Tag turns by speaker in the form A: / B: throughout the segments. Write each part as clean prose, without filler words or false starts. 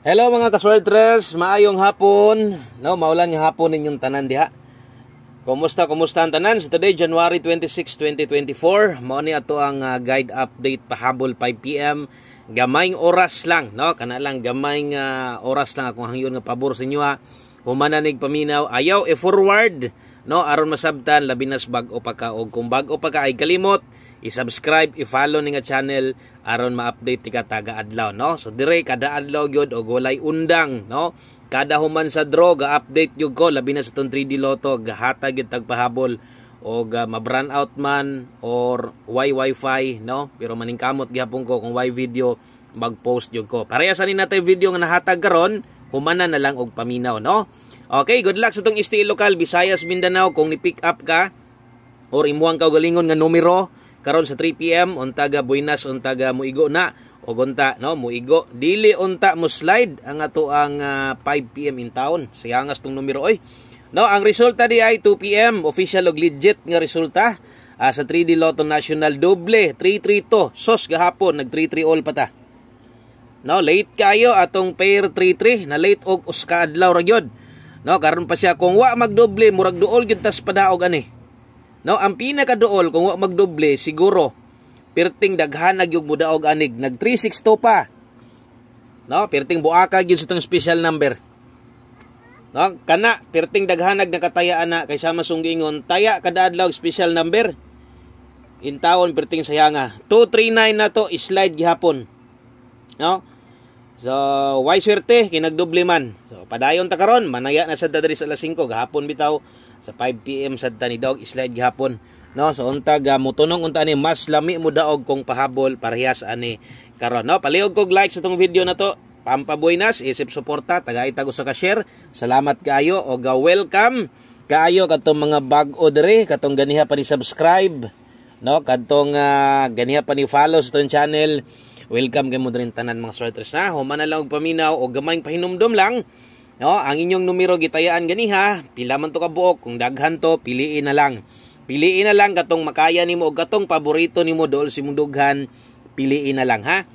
A: Hello mga kaswertres, maayong hapon. No, maulan nga hapon ninyong tanan diha. Kumusta ang tanan? So today January 26, 2024, mao ni ato ang guide update pahabol 5 PM. Gamayng oras lang, no? Kana lang gamayng oras lang akong hangyon nga pabor sa inyo ha. Humananig paminaw, ayaw forward, no? Aron masabtan labi nas bag-o pa ka og kung bag-o pa ka ay kalimot i-subscribe, i-follow ni nga channel aron ma-update ti ka taga adlaw, no? So dire kada adlaw gyud og walay undang, no? Kada human sa draw ga-update gyud ko labi na sa tong 3D Lotto gahatag gyud tagpahabol og ma-brand out man or wifi, no? Pero maningkamot gyapon ko kung video mag-post gyud ko. Parehasan ni natay video nga nahatag karon, humana na lang og paminaw, no? Okay, good luck sa tong STL local Visayas, Mindanao kung ni-pick up ka or imuhang kaugalingon nga numero karon sa 3 PM untaga buinas untaga muigo na o unta no muigo dili unta mo slide ang ato ang 5 PM in town siyangas tong numero oy no. Ang resulta di ay 2 PM official og legit nga resulta sa 3D Lotto National doble 332 sos gahapon nag 3-3 all pata no. Late kayo atong pair 3-3 na late og uska adlaw ra gyud no. Karon pa siya kung wa magdoble murag duol gyud tas padaog ani. No, ang pinakaduol kung wa magdoble siguro perting daghanag yung mudaog anig nag 362 pa. No, perting buaka gyud sa tong special number. No, kana perting daghanag nakatayaan na kaysa masunggingon taya kada adlaw special number. In taon perting sayanga 239 na to slide gihapon. No? So, way swerte kinagdoble man. So, padayon ta karon manaya na sa diri sa alas 5 gahapon bitaw. Sa 5 PM sa tani daog slide gihapon no. So untag mutunong unta ni mas lami mo daog kung pahabol parehas ani karon no. Palihog kog like sa tong video na to pampabuinas isip suporta tagay tago sa ka-share. Salamat kaayo o welcome kaayo katong mga bag-o dire katong ganiha pa ni subscribe no katong ganiha pa ni follow sa tong channel. Welcome kay mo din tanan mga swertres na human na lang og paminaw o gamayng pahinumdom lang. No, ang inyong numero gitayaan ganiha, pila man to ka buok, kung daghan to piliin na lang. Piliin na lang katong makaya nimo og katong paborito nimo dool si mong dughan, piliin na lang ha.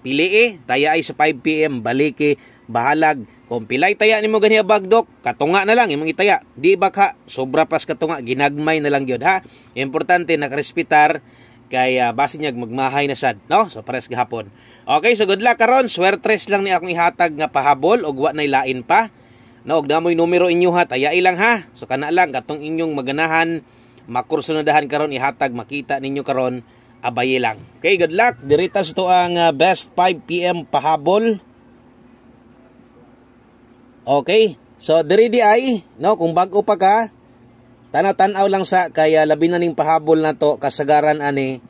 A: Pilii, taya ay sa 5 PM, baliki, bahalag. Kung pilay taya nimo ganiha bagdok, katunga na lang imong itaya. Di ba ka sobra pas katunga, ginagmay na lang gyud ha. Importante nakarespetar kay base niya magmahay na sad no. So pares gahapon. Okay, so good luck karon. Swertres lang ni akong ihatag nga pahabol og wa nay lain pa. No, og damoy numero inyo ha, tayai lang ha. So kana lang katong inyong maganahan makursunadahan karon ihatag makita ninyo karon abaye lang. Okay, good luck. Diritas to ang best 5 PM pahabol. Okay. So diri di ay no kung bag-o pa ka tanaw-tanaw lang sa kaya labi na ning pahabol na to kasagaran ani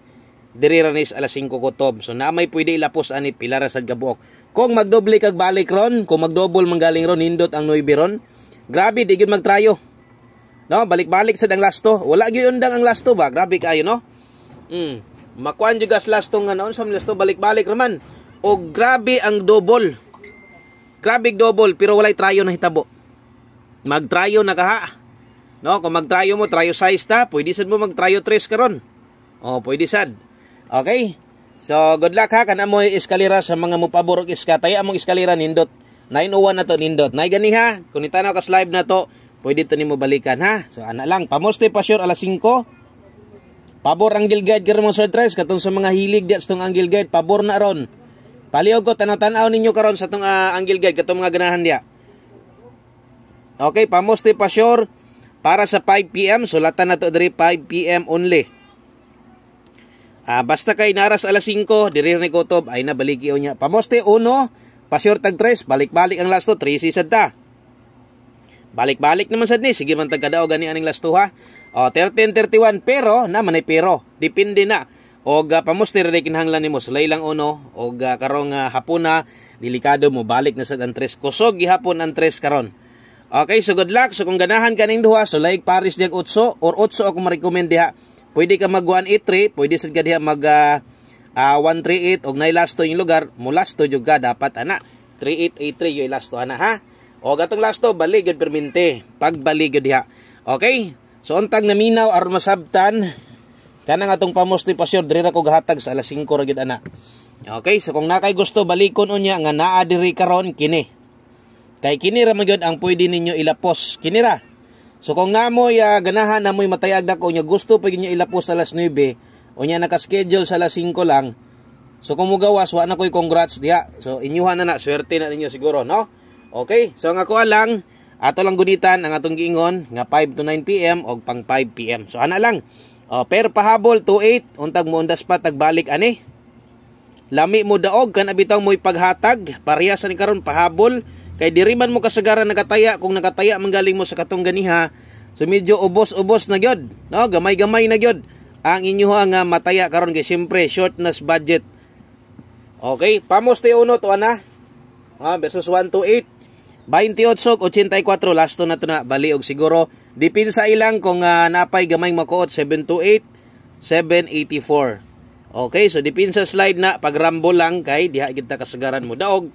A: diri ranis alas 5 kutob. So na may pwede ilapos ani pila ra sad kabuok. Kung magdoble kag balik ron, kung magdouble manggaling ron nindot ang 9 ron. Grabe di gyud magtrayo. No, balik-balik sad ang lasto. Wala gyud undang ang lasto ba? Grabe kayo no. Makuan jud gas lasto nga naon sa lasto balik-balik raman. O grabe ang double. Grabe double pero walay trayo na hitabo. Magtrayo na kaha. No, kung magtrayo mo trayo size ta, pwede sad mo magtrayo 3 karon. Oh, pwede sad. Okay? So, good luck ha. Kana mo eskalera sa mga mupabor og iska. Taya among eskalera nindot. 901 na to nindot. Nay gani ha. Kung itanaw ka live na to, pwede to nimo balikan ha. So, ana lang. Pamoste pa sure alas 5. Pabor angle guide karon mga swertres. Katong sa mga hilig diat sa tong angle guide, pabor na ron. Palihog ko tanaw-tanaw ninyo karon sa tong angle guide katong mga ganahan dia. Okay, pamoste pa sure para sa 5 PM. Sulatan na to diri 5 PM only. Basta kay naras alas 5, diri ni kutob ay nabaliki niya. Pamoste 1, pasyur tag 3, balik-balik ang lasto, 3 sisad ta. Balik-balik naman sad ni, sige man tag kadaog gani aning lasto ha. 13-31 pero na manay pero, depende na. Og pamoste ri kinahanglan nimo sulay lang uno og karong hapuna delikado mo balik na sad ang 3. Kusog gihapon ang 3 karon. Okay, so good luck. So kung ganahan kaning duha, sulay Paris diag 8 or 8 ako ma-recommend diha. Pwede ka mag 183, pwede sad ka diha mag 138 og nay lasto yung lugar, mo lasto jud ka dapat ana. 3883 yung lasto ana ha. O gatong lasto balik gud permente, pagbalik gud diha. Okay? So untag naminaw aron masabtan kanang atong pamoste pasyor diri ra ko gahatag sa alas 5 ra gid ana. Okay, so kung nakay gusto balikon unya nga naa diri karon kini. Kay kini ra magyud ang pwede ninyo ilapos. Kini ra. So kung namoy ganahan namoy matayag dako nya gusto pa ginyo ilapos sa alas 9, unya naka-schedule sa alas 5 lang. So kung mugawas wa na koy congrats diha. So inyuhan na swerte na ninyo siguro, no? Okay, so nga ko lang ato lang gunitan ang atong giingon nga 5 to 9 PM og pang 5 PM. So ana lang. Per pahabol to 8 untag mo undas pa tagbalik ani. Lami mo daog kan abitaw mo'y paghatag pareha sa ni karon pahabol kay diri man mo kasagaran nakataya kung nakataya manggaling mo sa katong ganiha. So medyo ubos-ubos na gyud, no? Gamay-gamay na gyud ang inyo nga mataya karon kay syempre shortness budget. Okay, pamos tayo uno to ana. Versus 1 to 8. 28-84 lasto na to na bali og siguro dipinsa ilang kung napay gamay makuot 7 to 8, 784. Okay, so dipinsa slide na pag rambo lang kay diha kita kasagaran mo daog.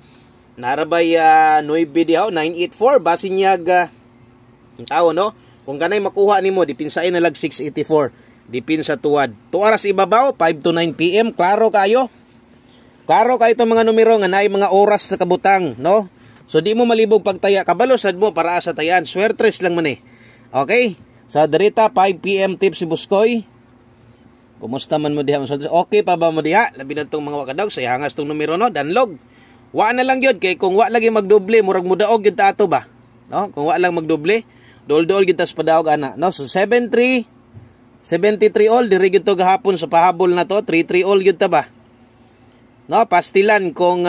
A: Narabay 9 diha 984 basin niya tao no. Kung kanay makuha nimo dipinsain na lag 684. Dipinsa tuwad. 2 oras ibabaw 5 to 9 PM klaro kayo. Klaro kayo itong mga numero nga naay mga oras sa kabutang, no? So di mo malibog pagtaya, kabalo sad mo para sa tayan. Swertres lang man eh. Okay? Sa Derita 5 PM tips si Buskoy. Kumusta man mo diha? Okay pa ba mo diha? Labi na itong mga wakadaw, sa hangas itong numero no, danlog. Wa na lang yun, kay kung wa lagi magdoble, murag mo daog yun ta ato ba? No? Kung wa lang magdoble, dol-dol yun ta sa padaog ana. No? So 73 all, diri yun to gahapon sa pahabol na to, 33 all yun ta ba? No? Pastilan, kung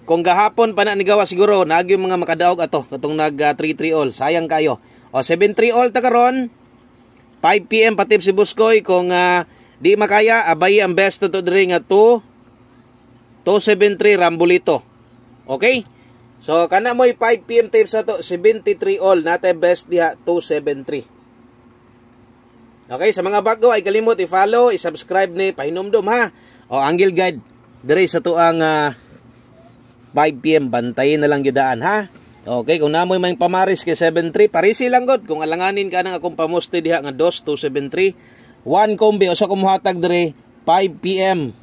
A: gahapon pa na nigawa siguro, naag yung mga makadaog ato, katong nag 33 all, sayang kayo. O 73 all ta karon. 5 PM patip si Buskoy kung di makaya abay ang best to diri nga 273 Rambulito. Okay? So kana mo'y 5 PM tips sa to 73 all nate best diha 273. Okay, sa mga bago ay kalimot i-follow, i-subscribe ni pahinomdom ha. O Angle Guide diri sa tuang 5 PM bantayin na lang yudaan ha. Okay, kung namoy may pamaris kay 73, parisi lang god. Kung alanganin ka nang akong pamuste diha nga 273, 1 kombi o sa kumuhatag dire 5 PM.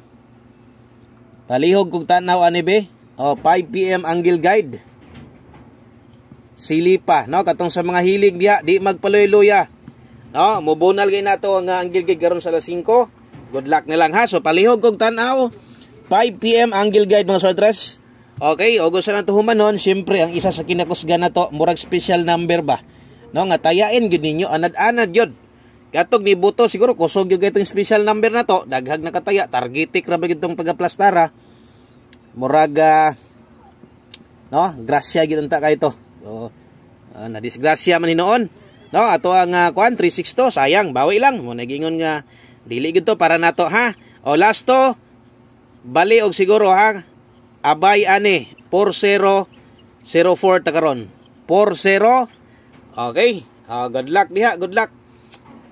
A: Talihog kung tanaw ani be. O 5 PM Angle Guide. Silipa, no? Katong sa mga hilig diha, di magpaloy-loya. No, mobonal gay nato ang Angle Guide karon sa alas 5. Good luck na lang ha. So palihog kung tanaw 5 PM Angle Guide mga sortres. Okay, o gusto na ito humanon, siyempre, ang isa sa kinakusgan na to, murag special number ba? No, nga tayain yun ninyo, anad-anad yun. Katog ni Buto, siguro, kusog yun itong special number na to, daghag na kataya, targetik ra ba itong pagaplastara, murag, no, grasya yun ta kayo to. So, nadisgrasya man hinoon. No, ato ang 362, sayang, bawi lang. Mo nagingon nga, dili gito para nato, ha? O last to, bali og siguro, ha? Abay ani 4004 ta karon 40. Okay, good luck diha, good luck.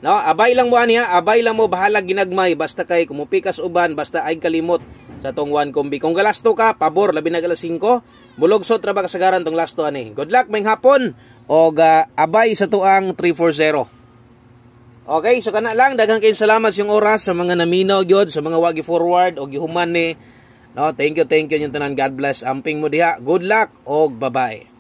A: No, abay lang mo ani ha, abay lang mo bahala ginagmay basta kay kumupikas uban basta ay kalimot sa tong 1 kombi. Kung galasto ka pabor labi na alas 5, bulugsot ra ba kasagaran tong lasto ani. Good luck may hapon og abay sa tuang 340. Okay, so kana lang daghang kay salamat yung oras sa mga naminaw gyud, sa mga wagi forward og gihuman ni. No, thank you yung tanan. God bless. Amping mo diha. Good luck og bye-bye.